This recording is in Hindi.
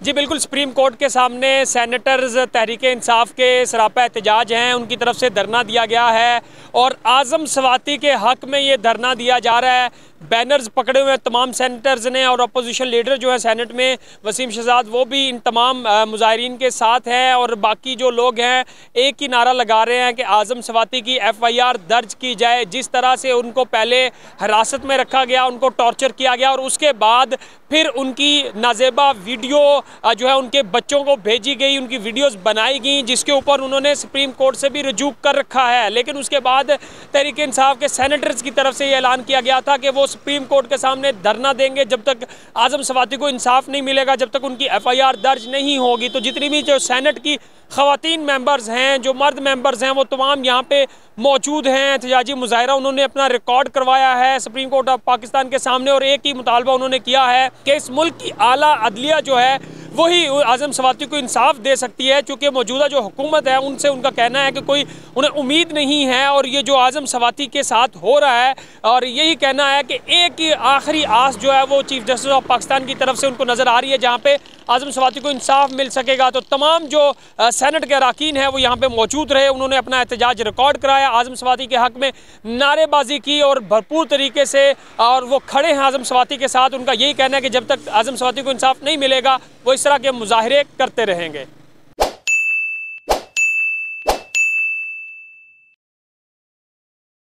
जी बिल्कुल, सुप्रीम कोर्ट के सामने सेनेटर्स तहरीक इंसाफ के सरापा एहतजाज हैं, उनकी तरफ से धरना दिया गया है और आज़म स्वाति के हक़ में ये धरना दिया जा रहा है। बैनर्स पकड़े हुए तमाम सेनेटर्स ने और अपोजिशन लीडर जो है सेनेट में वसीम शहजाद, वो भी इन तमाम मुजाहिरीन के साथ हैं और बाकी जो लोग हैं एक ही नारा लगा रहे हैं कि आज़म स्वाति की FIR दर्ज की जाए। जिस तरह से उनको पहले हिरासत में रखा गया, उनको टॉर्चर किया गया और उसके बाद फिर उनकी नाजेबा वीडियो जो है उनके बच्चों को भेजी गई, उनकी वीडियोस बनाई गई जिसके ऊपर उन्होंने सुप्रीम कोर्ट से भी रजू कर रखा है। लेकिन उसके बाद तहरीक इंसाफ के सेनेटर्स की तरफ से ये ऐलान किया गया था कि वो सुप्रीम कोर्ट के सामने धरना देंगे जब तक आज़म स्वाति को इंसाफ नहीं मिलेगा, जब तक उनकी FIR दर्ज नहीं होगी। तो जितनी भी जो सेनेट की ख़वातीन मेंबर्स हैं, जो मर्द मेंबर्स हैं, वो तमाम यहाँ पे मौजूद हैं। एहतजाजी मुजाहिरा उन्होंने अपना रिकॉर्ड करवाया है सुप्रीम कोर्ट ऑफ पाकिस्तान के सामने और एक ही मुतालबा उन्होंने किया है कि इस मुल्क की आला अदलिया जो है वही आज़म स्वाति को इंसाफ दे सकती है, चूँकि मौजूदा जो हुकूमत है उनसे उनका कहना है कि कोई उन्हें उम्मीद नहीं है और ये जो आज़म स्वाति के साथ हो रहा है और यही कहना है कि एक ही आखिरी आस जो है वो चीफ जस्टिस ऑफ पाकिस्तान की तरफ से उनको नज़र आ रही है जहाँ पे आज़म स्वाति को इंसाफ मिल सकेगा। तो तमाम जो सेनेट के अरकान हैं वो यहाँ पे मौजूद रहे, उन्होंने अपना एहतजाज रिकॉर्ड कराया, आज़म स्वाति के हक़ में नारेबाजी की और भरपूर तरीके से और वो खड़े हैं आज़म स्वाति के साथ। उनका यही कहना है कि जब तक आज़म स्वाति को इंसाफ नहीं मिलेगा वो इस तरह के मुजाहरे करते रहेंगे।